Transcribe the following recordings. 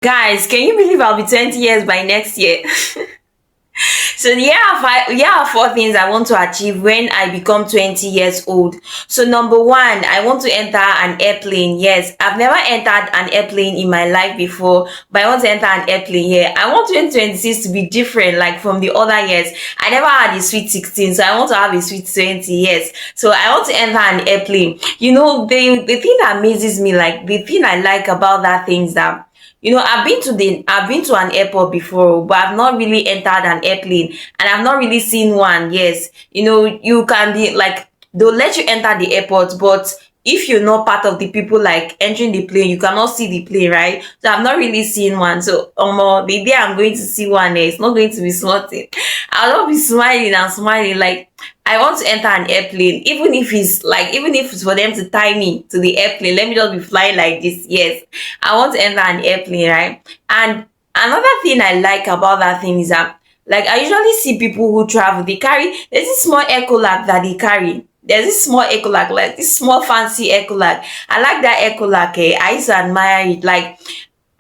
Guys, can you believe I'll be 20 years by next year? So here are four things I want to achieve when I become 20 years old. So number one, I want to enter an airplane. Yes, I've never entered an airplane in my life before, but I want to enter an airplane here. I want 2026 to be different, like from the other years. I never had a sweet 16, so I want to have a sweet 20 years. So I want to enter an airplane. The thing that amazes me, like the thing I like about that thing is that I've been to an airport before, but I've not really entered an airplane and I've not really seen one. Yes, you can be like they'll let you enter the airport, but if you're not part of the people like entering the plane, you cannot see the plane, right? So I've not really seen one. So the day I'm going to see one, it's not going to be smarting. I'll not be smiling and smiling like I want to enter an airplane, even if it's for them to tie me to the airplane, let me just be flying like this. Yes, I want to enter an airplane, right? And another thing I like about that thing is that, like, I usually see people who travel, there's this small ecolag that they carry. There's this small ecolag, like this small fancy ecolag. I like that ecolag. I used to admire it. Like,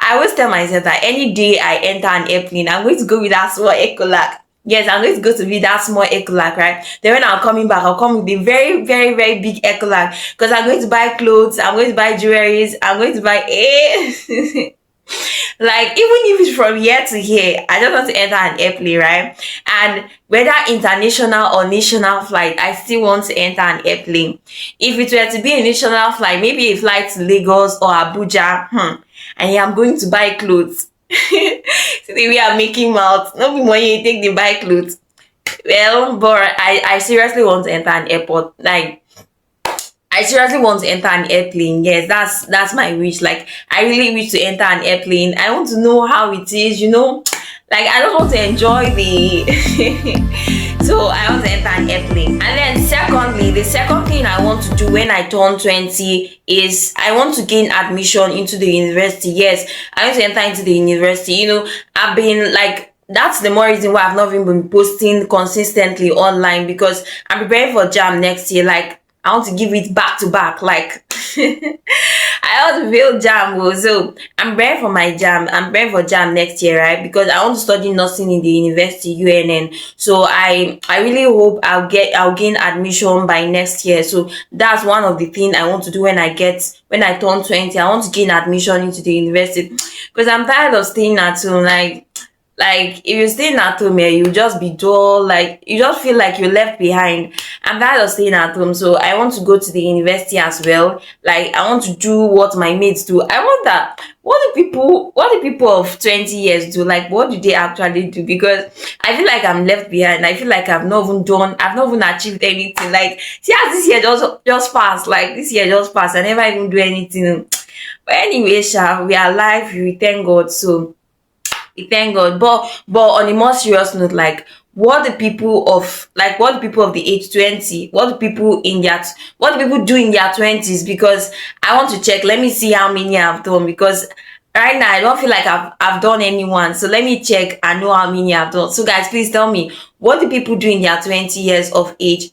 I always tell myself that any day I enter an airplane, I'm going to go with that small ecolag. Yes, I'm going to go to be that small ecolag, right? Then when I'm coming back, I'll come with a very, very, very big ecolag because I'm going to buy clothes, I'm going to buy jewelries, I'm going to buy like even if it's from here to here, I just want to enter an airplane, right? And whether international or national flight, I still want to enter an airplane. If it were to be a national flight, maybe a flight to Lagos or Abuja, and I'm going to buy clothes. Today we are making mouth. No be money you take the buy clothes. Well, but I seriously want to enter an airport. Like, I seriously want to enter an airplane. Yes, that's my wish. Like, I really wish to enter an airplane. I want to know how it is, Like, I just want to enjoy the so I want to enter an airplane. And then secondly, the second thing I want to do when I turn 20 is I want to gain admission into the university. Yes, I want to enter into the university. I've been like that's the more reason why I've not even been posting consistently online, because I'm preparing for JAM next year. Like, I want to give it back to back. Like, I want to build JAM. So I'm preparing for my JAM. I'm preparing for JAM next year, right? Because I want to study nursing in the university UNN. So I really hope I'll gain admission by next year. So that's one of the things I want to do when I turn 20. I want to gain admission into the university because I'm tired of staying at home. Like if you're staying at home here, you just be dull, like you just feel like you're left behind. I'm tired of staying at home, so I want to go to the university as well. Like, I want to do what my mates do. I want that. What do people of 20 years do? Like, what do they actually do? Because I feel like I'm left behind. I feel like I've not even achieved anything. Like, see how this year just passed. Like, this year just passed. I never even do anything. But anyway, we are alive. We thank God. So we thank God. But on a more serious note, like, what the people of the age 20, what do people do in their 20s? Because I want to check. Let me see how many I've done, because right now I don't feel like I've done anyone. So let me check and know how many I've done. So guys, please tell me, what do people do in their 20 years of age?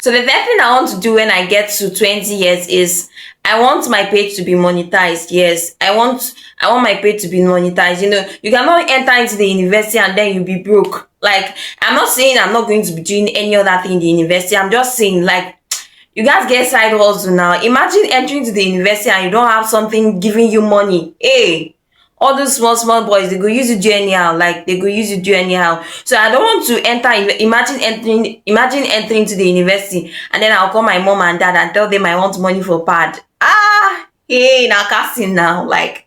So the third thing I want to do when I get to 20 years is I want my page to be monetized. Yes, I want my page to be monetized. You cannot enter into the university and then you'll be broke. Like, I'm not saying I'm not going to be doing any other thing in the university. I'm just saying, like, you guys get side hustle now. Imagine entering to the university and you don't have something giving you money. Hey, all those small boys, they go use you do anyhow. Like, they go use you do anyhow. So I don't want to imagine entering to the university and then I'll call my mom and dad and tell them I want money for pad. Hey, now casting now, like,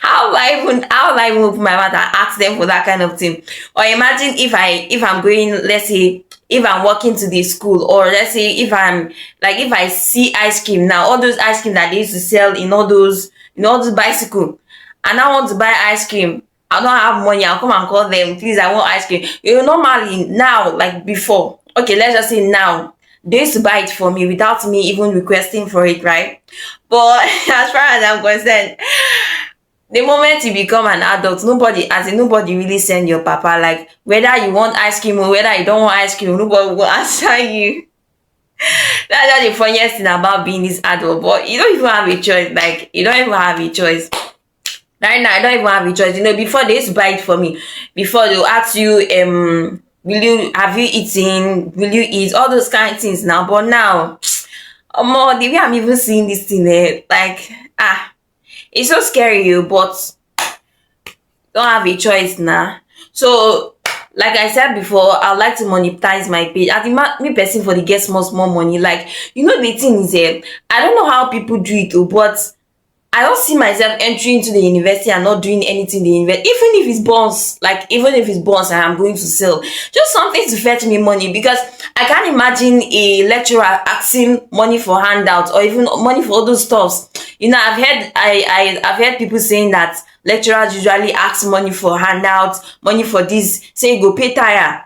how will I even open my mouth and ask them for that kind of thing? Or imagine if I'm going, let's say, if I'm walking to the school, or let's say if I see ice cream now, all those ice cream that they used to sell in all those bicycle, and I want to buy ice cream. I don't have money. I'll come and call them. Please, I want ice cream. Normally now, like before. Okay, let's just say now. They used to buy it for me without me even requesting for it, right? But as far as I'm concerned, the moment you become an adult, nobody really send your papa. Like, whether you want ice cream or whether you don't want ice cream, nobody will answer you. That's just the funniest thing about being this adult. But you don't even have a choice. Like, you don't even have a choice. Right now, I don't even have a choice. Before they used to buy it for me. Before they'll ask you, have you eaten? Will you eat? All those kind of things now. But now, more the way I'm even seeing this thing, like, it's so scary, but don't have a choice now. So, like I said before, I like to monetize my page. I think me person for the get small money. Like, the thing is, I don't know how people do it, but I don't see myself entering into the university and not doing anything in the university, even if it's bonds, and I'm going to sell. Just something to fetch me money, because I can't imagine a lecturer asking money for handouts or even money for all those stuffs. I've heard people saying that lecturers usually ask money for handouts, money for this, say you go pay tire,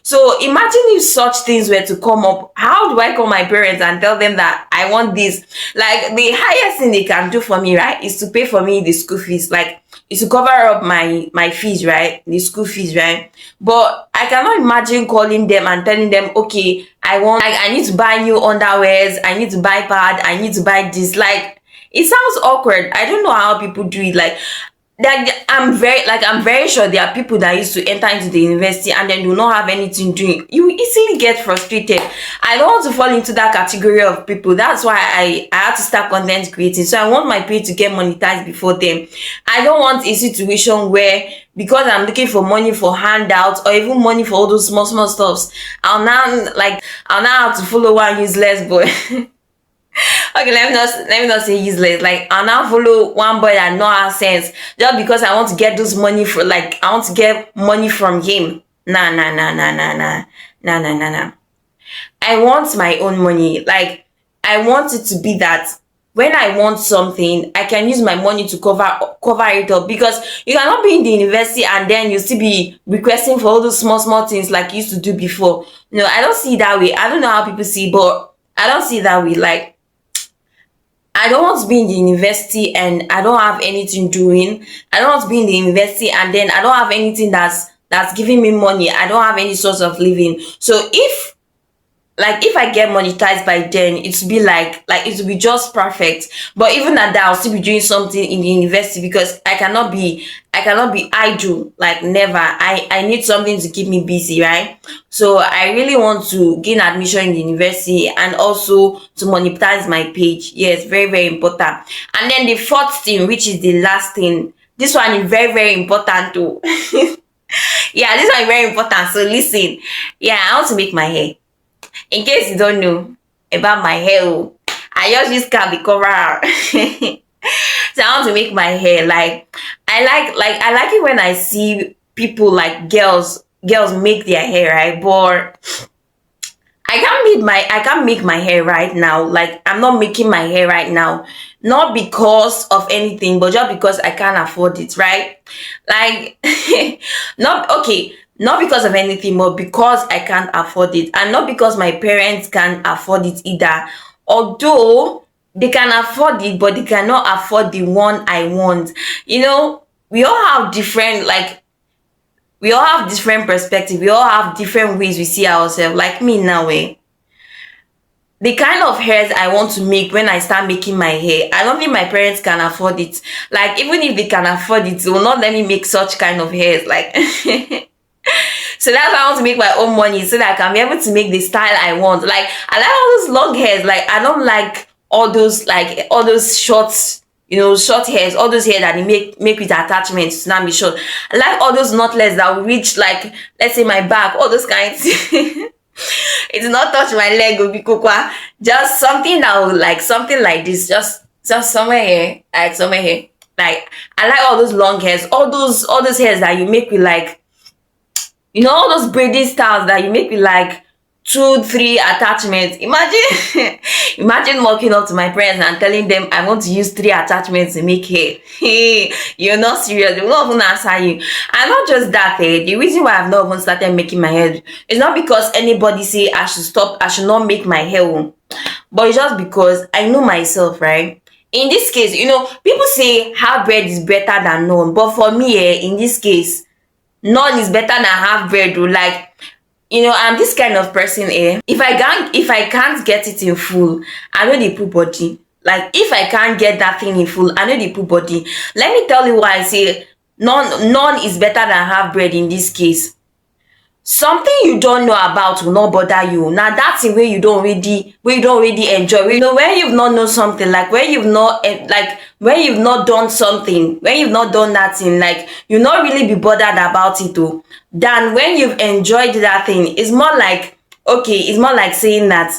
so imagine if such things were to come up. How do I call my parents and tell them that I want this? Like, the highest thing they can do for me, right, is to pay for me the school fees. Like, is to cover up my fees, right, the school fees, right? But I cannot imagine calling them and telling them, okay, I need to buy new underwears, I need to buy pad, I need to buy this. Like, it sounds awkward. I don't know how people do it. Like, I'm very sure there are people that used to enter into the university and then do not have anything doing. You easily get frustrated. I don't want to fall into that category of people. That's why I had to start content creating. So I want my page to get monetized before them. I don't want a situation where, because I'm looking for money for handouts or even money for all those small stuffs, I'll now have to follow one useless boy. Okay, let me not say useless. Like, I'll now follow one boy that no has sense just because I want to get those money for, like, I want to get money from him. Nah, nah, nah, nah, nah, nah, nah, nah, nah, nah. I want my own money. Like, I want it to be that when I want something, I can use my money to cover it up, because you cannot be in the university and then you still be requesting for all those small things like you used to do before. No, I don't see it that way. I don't know how people see it, but I don't see it that way. Like, I don't want to be in the university and I don't have anything doing. I don't want to be in the university and then I don't have anything that's giving me money. I don't have any source of living. So if I get monetized by then, it will be like it will be just perfect. But even at that, I'll still be doing something in the university, because I cannot be idle. Like, never. I need something to keep me busy, right? So I really want to gain admission in the university and also to monetize my page. Yes, very, very important. And then the fourth thing, which is the last thing, this one is very, very important too. Yeah, this one is very important. So listen. Yeah, I want to make my hair. In case you don't know about my hair, I just use cap the cover out. So I want to make my hair. Like, I like it when I see people, like girls make their hair, right? But I can't make my hair right now. Like, I'm not making my hair right now. Not because of anything, but just because I can't afford it, right? Like, not because of anything, but because I can't afford it. And not because my parents can afford it either. Although they can afford it, but they cannot afford the one I want. We all have different, perspective. We all have different ways we see ourselves. Like me now, the kind of hairs I want to make when I start making my hair, I don't think my parents can afford it. Like, even if they can afford it, they will not let me make such kind of hairs. Like, so that's why I want to make my own money, so that I can be able to make the style I want. Like, I like all those long hairs. Like, I don't like all those short hairs, all those hair that they make with attachments to not be short. I like all those knotless that will reach, like, let's say my back, all those kinds. It will not touch my leg, will be kukwa. Just something that will, like, something like this, just somewhere here, like somewhere here. Like, I like all those long hairs, all those hairs that you make with, like, all those braiding styles that you make with, like, 2-3 attachments. Imagine walking up to my parents and telling them I want to use 3 attachments to make hair. Hey, you're not serious. They will not even answer you. And not just that, the reason why I've not even started making my hair is not because anybody say I should not make my hair, but it's just because I know myself, right? In this case, people say half bread is better than none, but for me, in this case, none is better than half bread. Like, I'm this kind of person, if I can't get it in full, I know they put body. Like if I can't get that thing in full, I know the put body. Let me tell you why I say none is better than half bread in this case. Something you don't know about will not bother you. Now that's the way you don't really enjoy. You know, when you've not known something, like when you've not when you've not done something, when you've not done that thing, like you not really be bothered about it too. Than when you've enjoyed that thing. It's more like, okay, it's more like saying that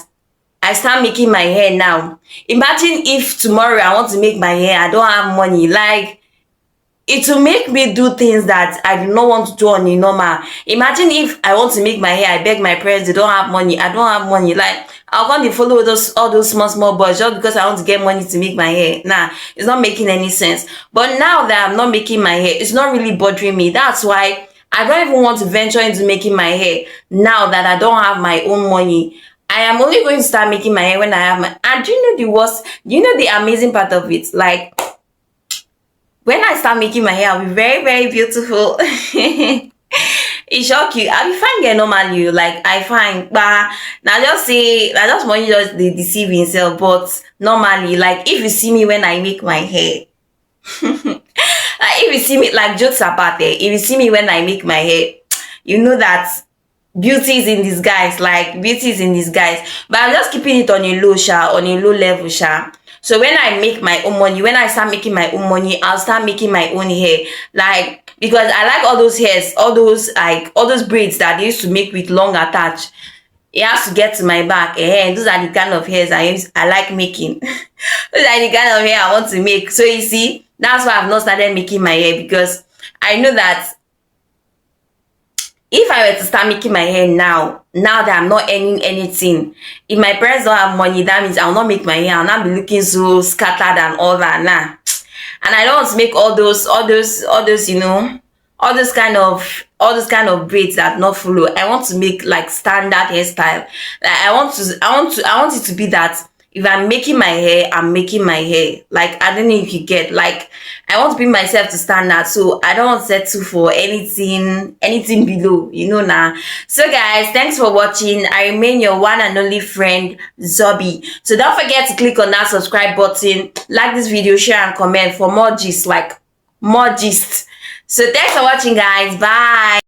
I start making my hair now. Imagine if tomorrow I want to make my hair, I don't have money. Like it will make me do things that I do not want to do on a normal. Imagine if I want to make my hair, I beg my parents, they don't have money, I don't have money. Like I'll go and follow all those small boys just because I want to get money to make my hair. Nah, it's not making any sense. But now that I'm not making my hair, it's not really bothering me. That's why I don't even want to venture into making my hair now that I don't have my own money. I am only going to start making my hair when I have my. And do you know the worst? Do you know the amazing part of it? Like when I start making my hair, I'll be very, very beautiful. It shock you. I'll be fine girl normally. Like I find, but now just say, I just want you just they deceive himself. But normally, like if you see me when I make my hair, like if you see me, like jokes apart, if you see me when I make my hair, you know that beauty is in disguise. Like beauty is in disguise. But I'm just keeping it on a low on a low level, So when I make my own money, when I start making my own money, I'll start making my own hair. Like because I like all those hairs, all those braids that they used to make with long attach. It has to get to my back. And those are the kind of hairs I like making. Those are the kind of hair I want to make. So you see, that's why I've not started making my hair, because I know that if I were to start making my hair now that I'm not earning anything, if my parents don't have money, that means I'll not make my hair. I'll not be looking so scattered and all that. Nah. And I don't want to make all those, you know, all those kind of braids that not follow. I want to make like standard hairstyle. Like I want it to be that if I'm making my hair, I'm making my hair. Like I don't know if you get, like I want to bring myself to standard, so I don't want to settle for anything below, you know now. So guys, thanks for watching. I remain your one and only friend, Zobby. So don't forget to click on that subscribe button, like this video, share and comment for more gist, like more gist. So thanks for watching guys. Bye.